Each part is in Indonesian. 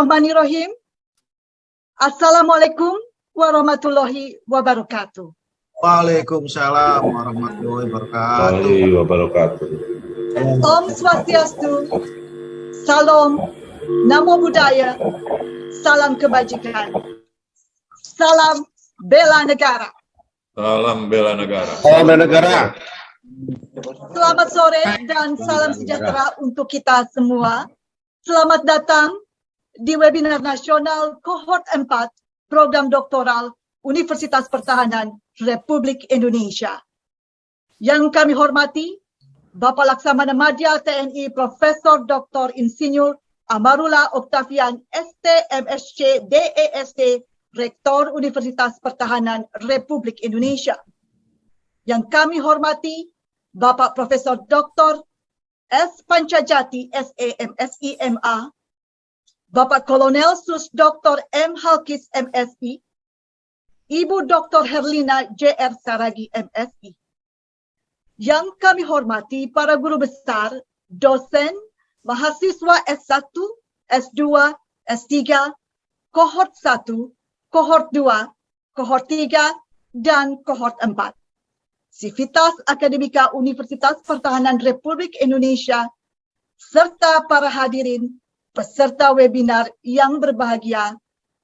Bismillahirrahmanirrahim. Assalamualaikum warahmatullahi wabarakatuh. Waalaikumsalam warahmatullahi wabarakatuh. Om Swastiastu, Salam, Namo Buddhaya, Salam Kebajikan, Salam Bela Negara. Salam bela negara. Salam bela negara. Selamat sore dan salam sejahtera untuk kita semua. Selamat datang di webinar nasional Kohort 4 Program Doktoral Universitas Pertahanan Republik Indonesia. Yang kami hormati, Bapak Laksamana Madya TNI Profesor Dr. Insinyur Amarullah Octavian ST MSc DEST Rektor Universitas Pertahanan Republik Indonesia. Yang kami hormati, Bapak Profesor Dr. S. Pancajati SE MSI Bapak Kolonel Sus Dr. M. Halkis MSI, Ibu Dr. Herlina JR Saragi MSI. Yang kami hormati para guru besar, dosen, mahasiswa S1, S2, S3, Kohort 1, Kohort 2, Kohort 3, dan Kohort 4. Sivitas Akademika Universitas Pertahanan Republik Indonesia, serta para hadirin peserta webinar yang berbahagia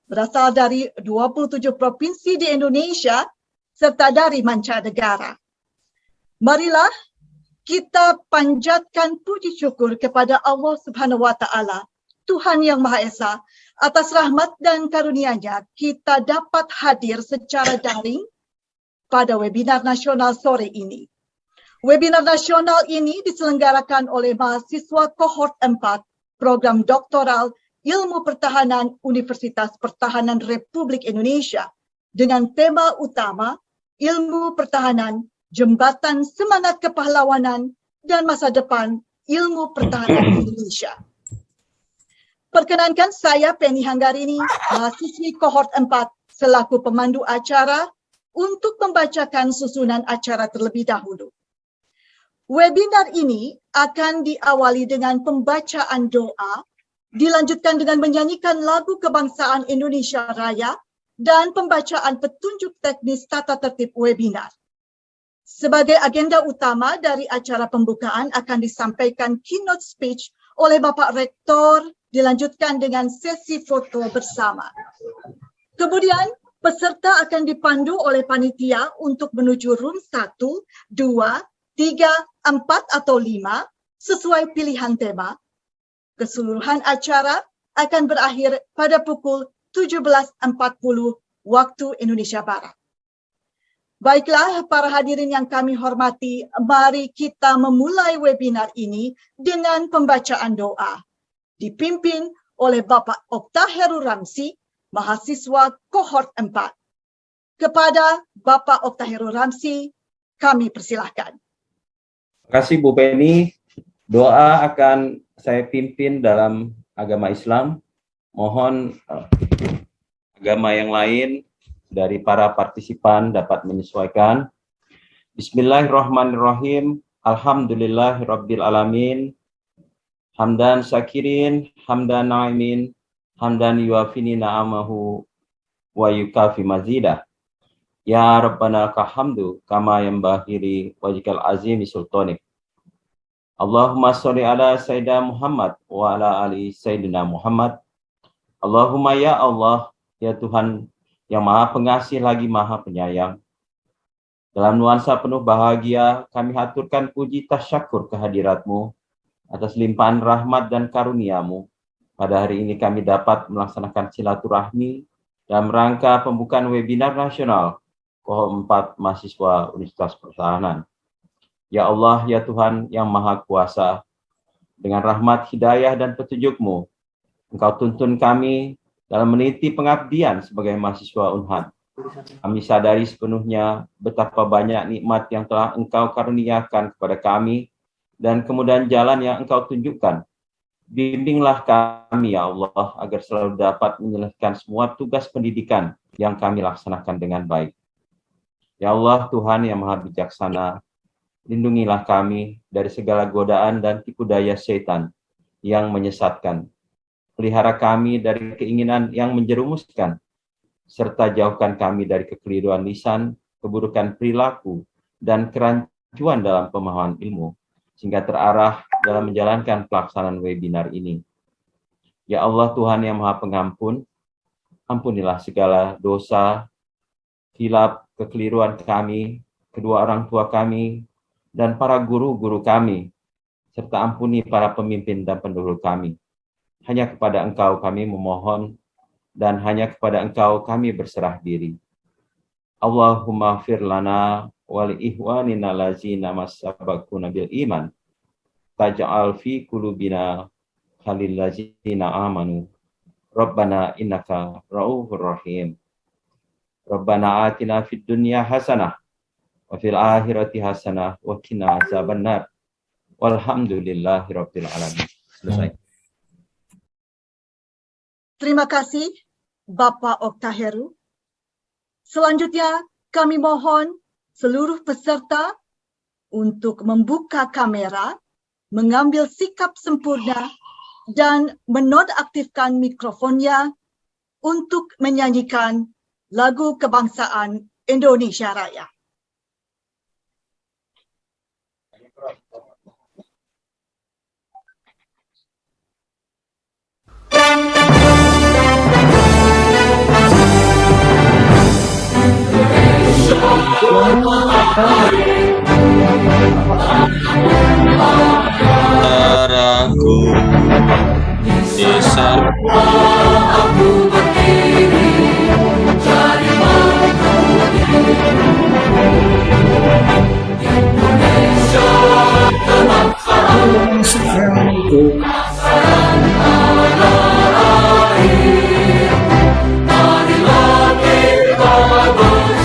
berasal dari 27 provinsi di Indonesia serta dari mancanegara. Marilah kita panjatkan puji syukur kepada Allah Subhanahu wa Ta'ala, Tuhan Yang Maha Esa, atas rahmat dan karunia-Nya kita dapat hadir secara daring pada webinar nasional sore ini. Webinar nasional ini diselenggarakan oleh mahasiswa Kohort 4 Program Doktoral Ilmu Pertahanan Universitas Pertahanan Republik Indonesia dengan tema utama Ilmu Pertahanan, Jembatan Semangat Kepahlawanan dan Masa Depan Ilmu Pertahanan Indonesia. Perkenankan saya Penny Hanggarini, mahasiswi Kohort 4 selaku pemandu acara untuk membacakan susunan acara terlebih dahulu. Webinar ini akan diawali dengan pembacaan doa, dilanjutkan dengan menyanyikan lagu kebangsaan Indonesia Raya, dan pembacaan petunjuk teknis tata tertib webinar. Sebagai agenda utama dari acara pembukaan akan disampaikan keynote speech oleh Bapak Rektor, dilanjutkan dengan sesi foto bersama. Kemudian, peserta akan dipandu oleh panitia untuk menuju room 1, 2, 3, 4, atau 5 sesuai pilihan tema. Keseluruhan acara akan berakhir pada pukul 17.40 waktu Indonesia Barat. Baiklah para hadirin yang kami hormati, mari kita memulai webinar ini dengan pembacaan doa. Dipimpin oleh Bapak Oktaheru Ramsi, mahasiswa Kohort 4. Kepada Bapak Oktaheru Ramsi, kami persilahkan. Terima kasih Bu Penny. Doa akan saya pimpin dalam agama Islam. Mohon agama yang lain dari para partisipan dapat menyesuaikan. Bismillahirrahmanirrahim. Alhamdulillahirabbil alamin. Hamdan syakirin, hamdan na'imin, hamdan yuafini na'amahu wa yukafi mazidah. Ya Rabbana lakal hamdu kama yanbaghi wajhikal azimi sultanik. Allahumma sholli ala Sayyidina Muhammad wa ala ali Sayyidina Muhammad. Allahumma ya Allah, ya Tuhan yang Maha Pengasih lagi Maha Penyayang. Dalam nuansa penuh bahagia, kami haturkan puji tasyakur kehadirat-Mu atas limpahan rahmat dan karunia-Mu. Pada hari ini kami dapat melaksanakan silaturahmi dalam rangka pembukaan webinar nasional Kohort 4 Mahasiswa Universitas Pertahanan. Ya Allah, ya Tuhan yang Maha Kuasa, dengan rahmat, hidayah, dan petunjuk-Mu, Engkau tuntun kami dalam meniti pengabdian sebagai mahasiswa Unhad. Kami sadari sepenuhnya betapa banyak nikmat yang telah Engkau karuniakan kepada kami dan kemudahan jalan yang Engkau tunjukkan. Bimbinglah kami, ya Allah, agar selalu dapat menyelesaikan semua tugas pendidikan yang kami laksanakan dengan baik. Ya Allah, Tuhan yang Maha Bijaksana, lindungilah kami dari segala godaan dan tipu daya setan yang menyesatkan. pelihara kami dari keinginan yang menjerumuskan, serta jauhkan kami dari kekeliruan lisan, keburukan perilaku, dan kerancuan dalam pemahaman ilmu, sehingga terarah dalam menjalankan pelaksanaan webinar ini. Ya Allah Tuhan yang Maha Pengampun, ampunilah segala dosa, hilap, kekeliruan kami, kedua orang tua kami, dan para guru-guru kami, serta ampuni para pemimpin dan pendahulu kami. Hanya kepada Engkau kami memohon, dan hanya kepada Engkau kami berserah diri. Allahumma fir lana wali ihwanina lazina masabakuna bil iman, taj'al fi qulubina khalil lazina amanu, Rabbana innaka ra'ufur rahim. Rabbana atina fid dunya hasanah wa fil akhirati hasanah wa qina azabannar. Walhamdulillahirabbil alamin. Selesai. Terima kasih Bapak Oktaheru. Selanjutnya kami mohon seluruh peserta untuk membuka kamera, mengambil sikap sempurna, dan menonaktifkan mikrofonnya untuk menyanyikan lagu kebangsaan Indonesia Raya. Saudaraku, desa aku berdiri, jadi mampu Indonesia kebangsaan tanah air. Marilah kita bersama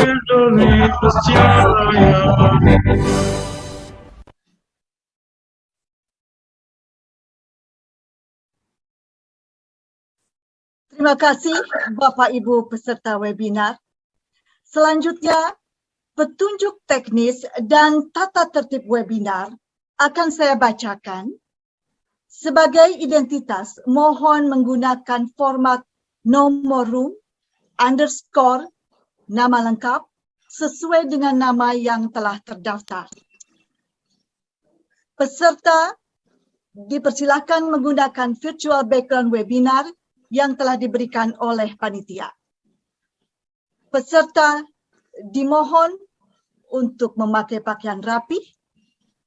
Indonesia bersama. Terima kasih Bapak Ibu peserta webinar. Selanjutnya, petunjuk teknis dan tata tertib webinar akan saya bacakan. Sebagai identitas, mohon menggunakan format nomor room, underscore, nama lengkap, sesuai dengan nama yang telah terdaftar. Peserta dipersilakan menggunakan virtual background webinar yang telah diberikan oleh panitia. Peserta dimohon untuk memakai pakaian rapi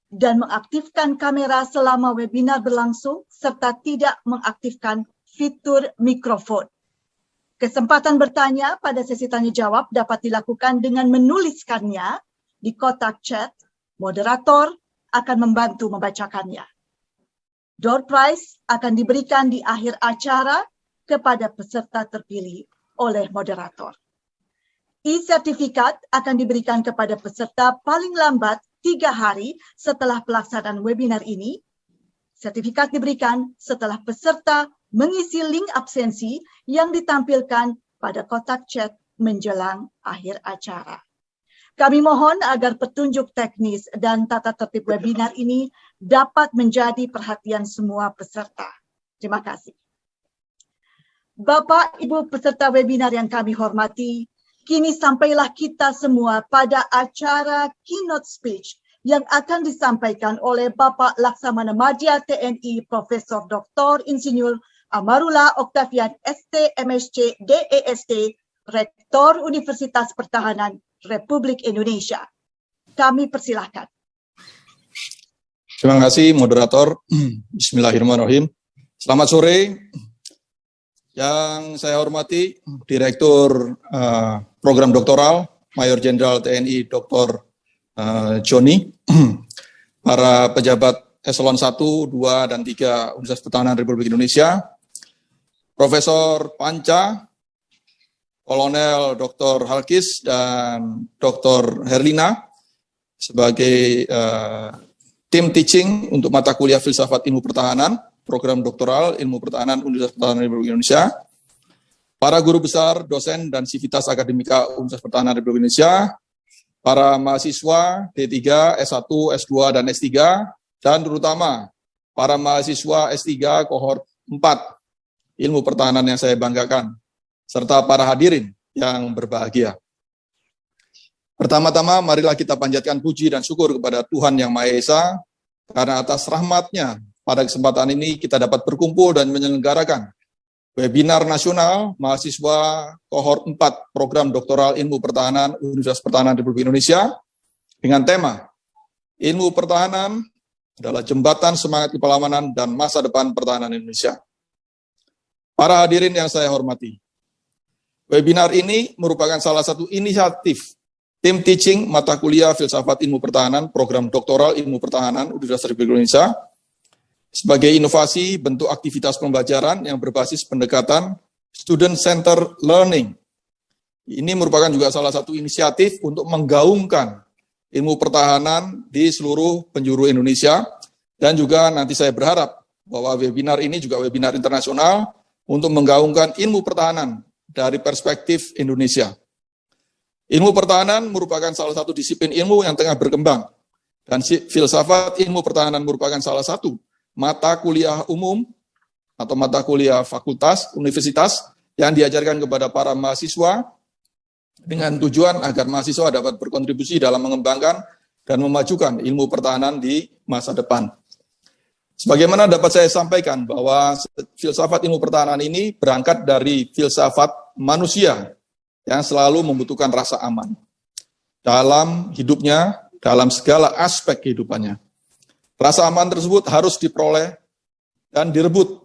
dan mengaktifkan kamera selama webinar berlangsung serta tidak mengaktifkan fitur mikrofon. Kesempatan bertanya pada sesi tanya jawab dapat dilakukan dengan menuliskannya di kotak chat. Moderator akan membantu membacakannya. Door prize akan diberikan di akhir acara kepada peserta terpilih oleh moderator. E-sertifikat akan diberikan kepada peserta paling lambat 3 hari setelah pelaksanaan webinar ini. Sertifikat diberikan setelah peserta mengisi link absensi yang ditampilkan pada kotak chat menjelang akhir acara. Kami mohon agar petunjuk teknis dan tata tertib webinar ini dapat menjadi perhatian semua peserta. Terima kasih. Bapak, Ibu peserta webinar yang kami hormati, kini sampailah kita semua pada acara keynote speech yang akan disampaikan oleh Bapak Laksamana Madya TNI Profesor Dr. Insinyur Amarullah Octavian ST MSc DEST, Rektor Universitas Pertahanan Republik Indonesia. Kami persilahkan. Terima kasih moderator. Bismillahirrahmanirrahim. Selamat sore. Yang saya hormati Direktur Program Doktoral Mayor Jenderal TNI Dr. Joni, para pejabat eselon 1, 2, dan 3 Universitas Pertahanan Republik Indonesia, Profesor Panca, Kolonel Dr. Halkis, dan Dr. Herlina sebagai tim teaching untuk mata kuliah Filsafat Ilmu Pertahanan, Program Doktoral Ilmu Pertahanan Universitas Pertahanan Republik Indonesia, para guru besar, dosen, dan sivitas akademika Universitas Pertahanan Republik Indonesia, para mahasiswa D3, S1, S2, dan S3, dan terutama para mahasiswa S3 kohort 4 Ilmu Pertahanan yang saya banggakan, serta para hadirin yang berbahagia. Pertama-tama, marilah kita panjatkan puji dan syukur kepada Tuhan Yang Maha Esa, karena atas rahmat-Nya, pada kesempatan ini kita dapat berkumpul dan menyelenggarakan webinar nasional mahasiswa kohort 4 Program Doktoral Ilmu Pertahanan Universitas Pertahanan Republik Indonesia dengan tema Ilmu Pertahanan adalah jembatan semangat kepahlawanan dan masa depan pertahanan Indonesia. Para hadirin yang saya hormati, webinar ini merupakan salah satu inisiatif tim teaching mata kuliah Filsafat Ilmu Pertahanan Program Doktoral Ilmu Pertahanan Universitas Republik Indonesia sebagai inovasi bentuk aktivitas pembelajaran yang berbasis pendekatan student center learning. Ini merupakan juga salah satu inisiatif untuk menggaungkan ilmu pertahanan di seluruh penjuru Indonesia, dan juga nanti saya berharap bahwa webinar ini juga webinar internasional untuk menggaungkan ilmu pertahanan dari perspektif Indonesia. Ilmu pertahanan merupakan salah satu disiplin ilmu yang tengah berkembang, dan filsafat ilmu pertahanan merupakan salah satu mata kuliah umum atau mata kuliah fakultas, universitas yang diajarkan kepada para mahasiswa dengan tujuan agar mahasiswa dapat berkontribusi dalam mengembangkan dan memajukan ilmu pertahanan di masa depan. Sebagaimana dapat saya sampaikan bahwa filsafat ilmu pertahanan ini berangkat dari filsafat manusia yang selalu membutuhkan rasa aman dalam hidupnya, dalam segala aspek kehidupannya. Rasa aman tersebut harus diperoleh dan direbut.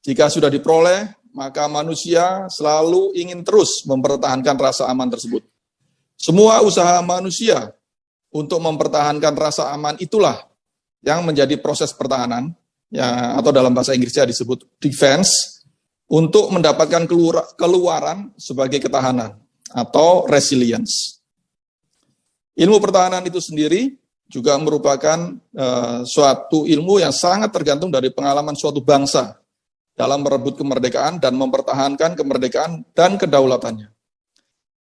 Jika sudah diperoleh, maka manusia selalu ingin terus mempertahankan rasa aman tersebut. Semua usaha manusia untuk mempertahankan rasa aman itulah yang menjadi proses pertahanan, ya, atau dalam bahasa Inggrisnya disebut defense, untuk mendapatkan keluaran sebagai ketahanan atau resilience. Ilmu pertahanan itu sendiri juga merupakan suatu ilmu yang sangat tergantung dari pengalaman suatu bangsa dalam merebut kemerdekaan dan mempertahankan kemerdekaan dan kedaulatannya.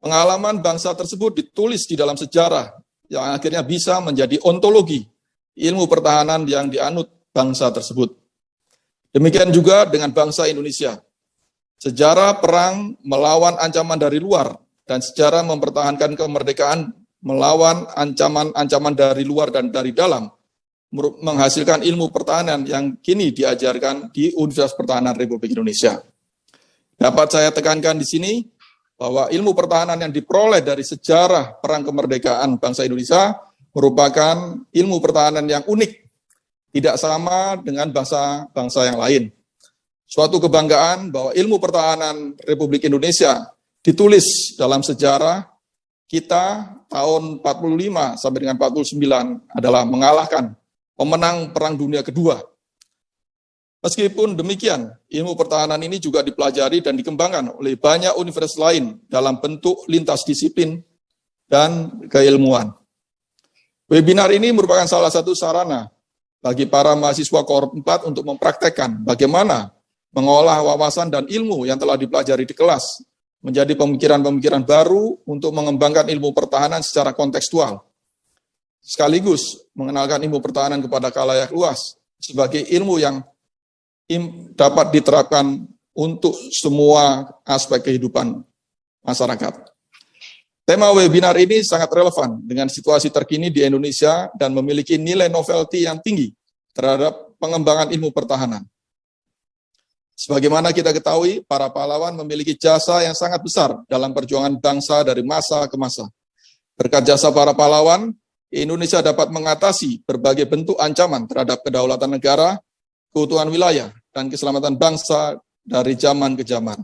Pengalaman bangsa tersebut ditulis di dalam sejarah yang akhirnya bisa menjadi ontologi ilmu pertahanan yang dianut bangsa tersebut. Demikian juga dengan bangsa Indonesia. Sejarah perang melawan ancaman dari luar dan sejarah mempertahankan kemerdekaan melawan ancaman-ancaman dari luar dan dari dalam, menghasilkan ilmu pertahanan yang kini diajarkan di Universitas Pertahanan Republik Indonesia. Dapat saya tekankan di sini bahwa ilmu pertahanan yang diperoleh dari sejarah perang kemerdekaan bangsa Indonesia merupakan ilmu pertahanan yang unik, tidak sama dengan bangsa-bangsa yang lain. Suatu kebanggaan bahwa ilmu pertahanan Republik Indonesia ditulis dalam sejarah kita tahun 45 sampai dengan 49 adalah mengalahkan pemenang Perang Dunia Kedua. Meskipun demikian, ilmu pertahanan ini juga dipelajari dan dikembangkan oleh banyak universitas lain dalam bentuk lintas disiplin dan keilmuan. Webinar ini merupakan salah satu sarana bagi para mahasiswa kohort 4 untuk mempraktekkan bagaimana mengolah wawasan dan ilmu yang telah dipelajari di kelas menjadi pemikiran-pemikiran baru untuk mengembangkan ilmu pertahanan secara kontekstual. Sekaligus mengenalkan ilmu pertahanan kepada khalayak luas sebagai ilmu yang dapat diterapkan untuk semua aspek kehidupan masyarakat. Tema webinar ini sangat relevan dengan situasi terkini di Indonesia dan memiliki nilai novelty yang tinggi terhadap pengembangan ilmu pertahanan. Sebagaimana kita ketahui, para pahlawan memiliki jasa yang sangat besar dalam perjuangan bangsa dari masa ke masa. Berkat jasa para pahlawan, Indonesia dapat mengatasi berbagai bentuk ancaman terhadap kedaulatan negara, keutuhan wilayah, dan keselamatan bangsa dari zaman ke zaman.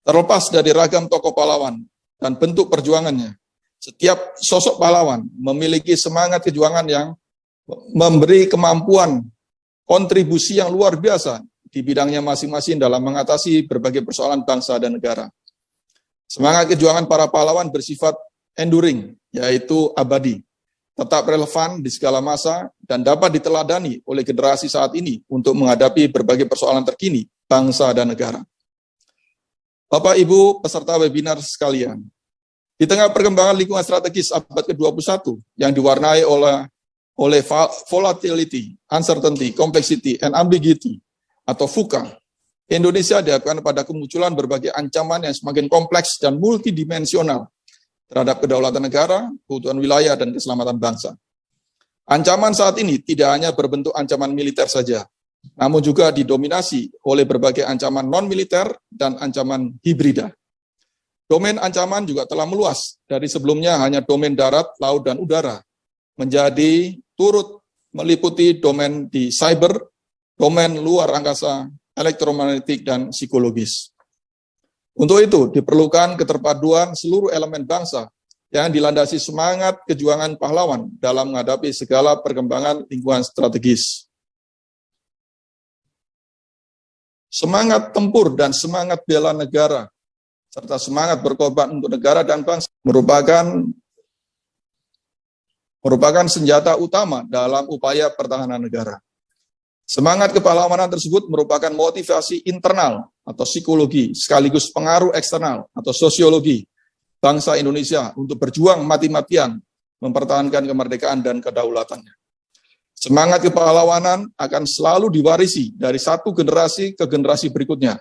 Terlepas dari ragam tokoh pahlawan dan bentuk perjuangannya, setiap sosok pahlawan memiliki semangat perjuangan yang memberi kemampuan kontribusi yang luar biasa di bidangnya masing-masing dalam mengatasi berbagai persoalan bangsa dan negara. Semangat perjuangan para pahlawan bersifat enduring, yaitu abadi, tetap relevan di segala masa dan dapat diteladani oleh generasi saat ini untuk menghadapi berbagai persoalan terkini bangsa dan negara. Bapak, Ibu, peserta webinar sekalian, di tengah perkembangan lingkungan strategis abad ke-21 yang diwarnai oleh volatility, uncertainty, complexity, and ambiguity, atau VUCA, Indonesia dihadapkan pada kemunculan berbagai ancaman yang semakin kompleks dan multidimensional terhadap kedaulatan negara, keutuhan wilayah, dan keselamatan bangsa. Ancaman saat ini tidak hanya berbentuk ancaman militer saja, namun juga didominasi oleh berbagai ancaman non-militer dan ancaman hibrida. Domain ancaman juga telah meluas dari sebelumnya hanya domain darat, laut, dan udara, menjadi turut meliputi domain di cyber, domain luar angkasa, elektromagnetik, dan psikologis. Untuk itu, diperlukan keterpaduan seluruh elemen bangsa yang dilandasi semangat kejuangan pahlawan dalam menghadapi segala perkembangan lingkungan strategis. Semangat tempur dan semangat bela negara, serta semangat berkorban untuk negara dan bangsa merupakan senjata utama dalam upaya pertahanan negara. Semangat kepahlawanan tersebut merupakan motivasi internal atau psikologi, sekaligus pengaruh eksternal atau sosiologi bangsa Indonesia untuk berjuang mati-matian mempertahankan kemerdekaan dan kedaulatannya. Semangat kepahlawanan akan selalu diwarisi dari satu generasi ke generasi berikutnya.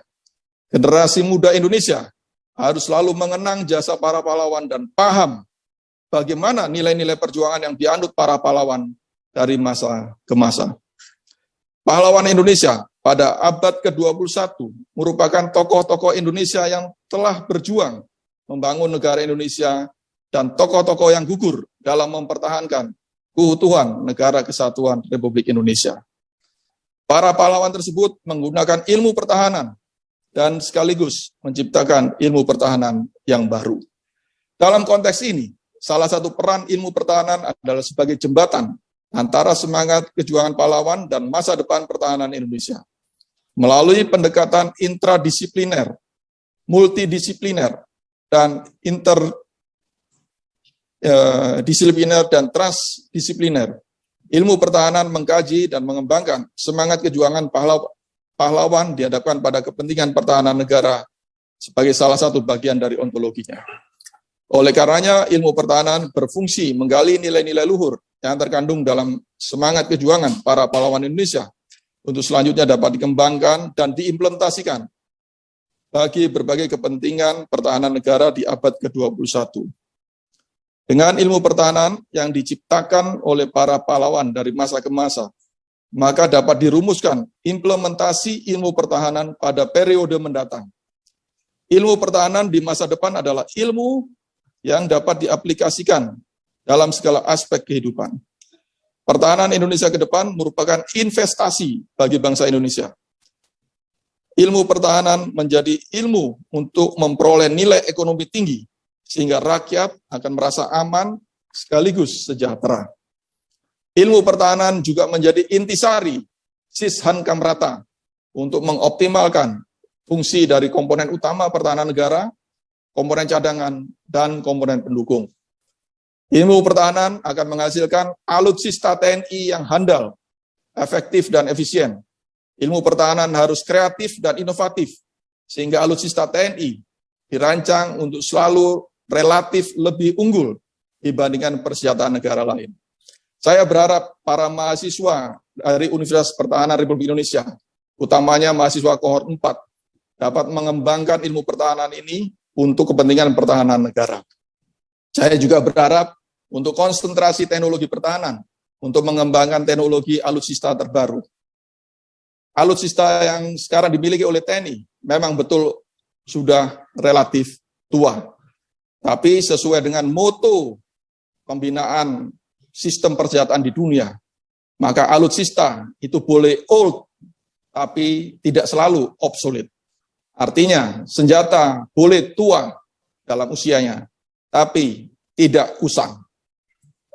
Generasi muda Indonesia harus selalu mengenang jasa para pahlawan dan paham bagaimana nilai-nilai perjuangan yang dianut para pahlawan dari masa ke masa. Pahlawan Indonesia pada abad ke-21 merupakan tokoh-tokoh Indonesia yang telah berjuang membangun negara Indonesia dan tokoh-tokoh yang gugur dalam mempertahankan keutuhan Negara Kesatuan Republik Indonesia. Para pahlawan tersebut menggunakan ilmu pertahanan dan sekaligus menciptakan ilmu pertahanan yang baru. Dalam konteks ini, salah satu peran ilmu pertahanan adalah sebagai jembatan antara semangat kejuangan pahlawan dan masa depan pertahanan Indonesia. Melalui pendekatan intradisipliner, multidisipliner, dan disipliner dan transdisipliner. Ilmu pertahanan mengkaji dan mengembangkan semangat kejuangan pahlawan dihadapkan pada kepentingan pertahanan negara sebagai salah satu bagian dari ontologinya. Oleh karenanya, ilmu pertahanan berfungsi menggali nilai-nilai luhur yang terkandung dalam semangat kejuangan para pahlawan Indonesia untuk selanjutnya dapat dikembangkan dan diimplementasikan bagi berbagai kepentingan pertahanan negara di abad ke-21. Dengan ilmu pertahanan yang diciptakan oleh para pahlawan dari masa ke masa, maka dapat dirumuskan implementasi ilmu pertahanan pada periode mendatang. Ilmu pertahanan di masa depan adalah ilmu yang dapat diaplikasikan dalam segala aspek kehidupan. Pertahanan Indonesia ke depan merupakan investasi bagi bangsa Indonesia. Ilmu pertahanan menjadi ilmu untuk memperoleh nilai ekonomi tinggi, sehingga rakyat akan merasa aman sekaligus sejahtera. Ilmu pertahanan juga menjadi intisari Sishan Kamrata untuk mengoptimalkan fungsi dari komponen utama pertahanan negara, komponen cadangan, dan komponen pendukung. Ilmu pertahanan akan menghasilkan alutsista TNI yang handal, efektif, dan efisien. Ilmu pertahanan harus kreatif dan inovatif, sehingga alutsista TNI dirancang untuk selalu relatif lebih unggul dibandingkan persenjataan negara lain. Saya berharap para mahasiswa dari Universitas Pertahanan Republik Indonesia, utamanya mahasiswa kohort 4, dapat mengembangkan ilmu pertahanan ini untuk kepentingan pertahanan negara. Saya juga berharap untuk konsentrasi teknologi pertahanan untuk mengembangkan teknologi alutsista terbaru. Alutsista yang sekarang dimiliki oleh TNI memang betul sudah relatif tua. Tapi sesuai dengan moto pembinaan sistem persenjataan di dunia, maka alutsista itu boleh old, tapi tidak selalu obsolete. Artinya, senjata boleh tua dalam usianya, tapi tidak usang.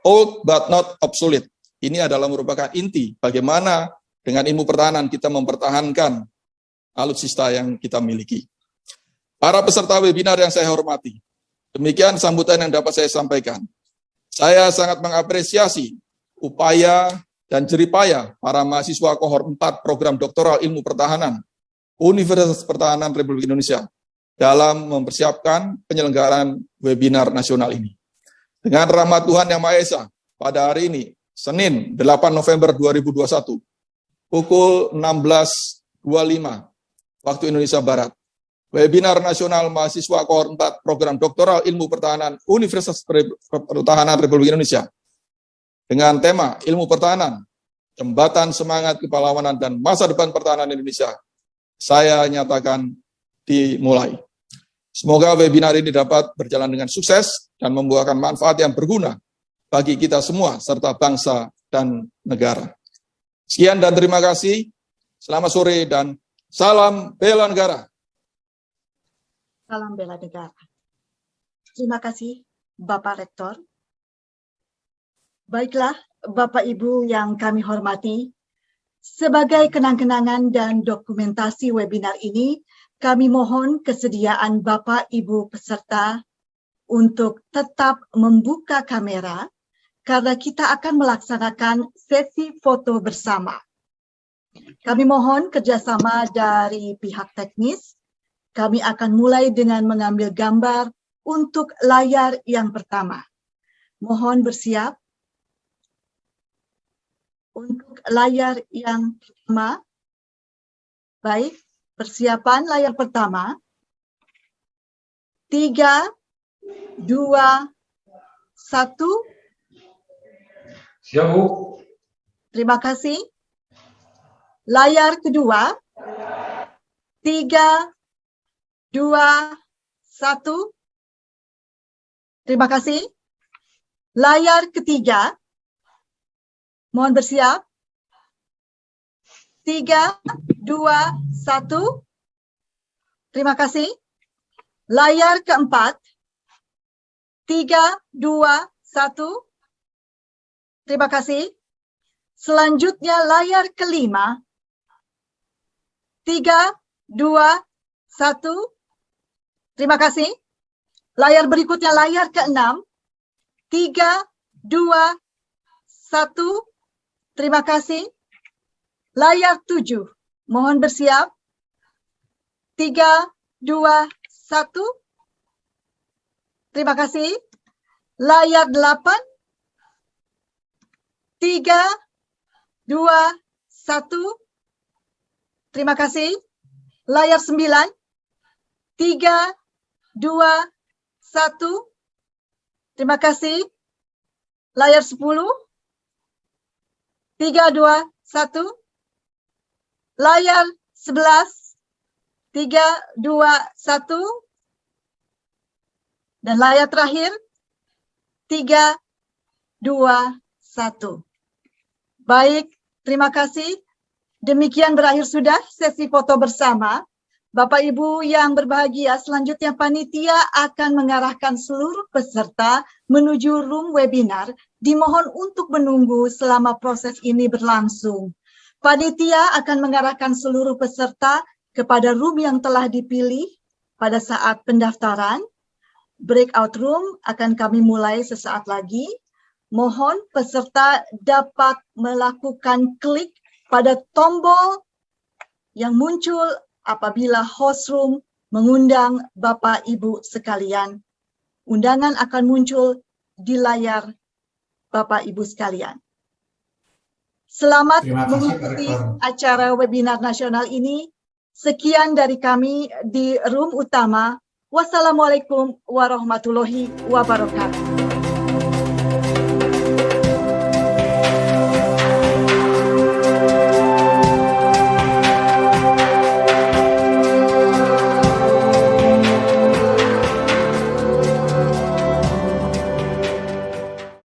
Old but not obsolete. Ini adalah merupakan inti bagaimana dengan ilmu pertahanan kita mempertahankan alutsista yang kita miliki. Para peserta webinar yang saya hormati, demikian sambutan yang dapat saya sampaikan. Saya sangat mengapresiasi upaya dan jeripaya para mahasiswa kohort 4 program doktoral ilmu pertahanan Universitas Pertahanan Republik Indonesia dalam mempersiapkan penyelenggaraan webinar nasional ini. Dengan rahmat Tuhan Yang Maha Esa, pada hari ini, Senin 8 November 2021, pukul 16.25 waktu Indonesia Barat, webinar nasional mahasiswa kohort 4 program doktoral ilmu pertahanan Universitas Pertahanan Republik Indonesia dengan tema ilmu pertahanan, jembatan semangat kepahlawanan dan masa depan pertahanan Indonesia, saya nyatakan dimulai. Semoga webinar ini dapat berjalan dengan sukses dan membuahkan manfaat yang berguna bagi kita semua serta bangsa dan negara. Sekian dan terima kasih. Selamat sore dan salam bela negara. Salam bela negara. Terima kasih, Bapak Rektor. Baiklah, Bapak Ibu yang kami hormati, sebagai kenang-kenangan dan dokumentasi webinar ini, kami mohon kesediaan Bapak Ibu peserta untuk tetap membuka kamera karena kita akan melaksanakan sesi foto bersama. Kami mohon kerjasama dari pihak teknis. Kami akan mulai dengan mengambil gambar untuk layar yang pertama. Mohon bersiap untuk layar yang pertama. Baik, persiapan layar pertama. 3, 2, 1. Siap, Bu. Terima kasih. Layar kedua. 3, 2, 1. Terima kasih. Layar ketiga. Mohon bersiap. 3, 2, 1. Terima kasih. Layar keempat. 3, 2, 1. Terima kasih. Selanjutnya layar kelima. 3, 2, 1. Terima kasih. Layar berikutnya layar ke-6. 3, 2, 1. Terima kasih. Layar 7. Mohon bersiap. 3, 2, 1. Terima kasih. Layar 8. 3, 2, 1. Terima kasih. Layar 9. 3, 2, 1. Terima kasih. Layar 10. 3, 2, 1. Layar 11. 3, 2, 1. Dan layar terakhir. 3, 2, 1. Baik, terima kasih. Demikian berakhir sudah sesi foto bersama. Bapak Ibu yang berbahagia, selanjutnya panitia akan mengarahkan seluruh peserta menuju room webinar. Dimohon untuk menunggu selama proses ini berlangsung. Panitia akan mengarahkan seluruh peserta kepada room yang telah dipilih pada saat pendaftaran. Breakout room akan kami mulai sesaat lagi. Mohon peserta dapat melakukan klik pada tombol yang muncul apabila host room mengundang Bapak Ibu sekalian. Undangan akan muncul di layar Bapak Ibu sekalian. Selamat mengikuti acara webinar nasional ini. Sekian dari kami di room utama. Wassalamualaikum warahmatullahi wabarakatuh.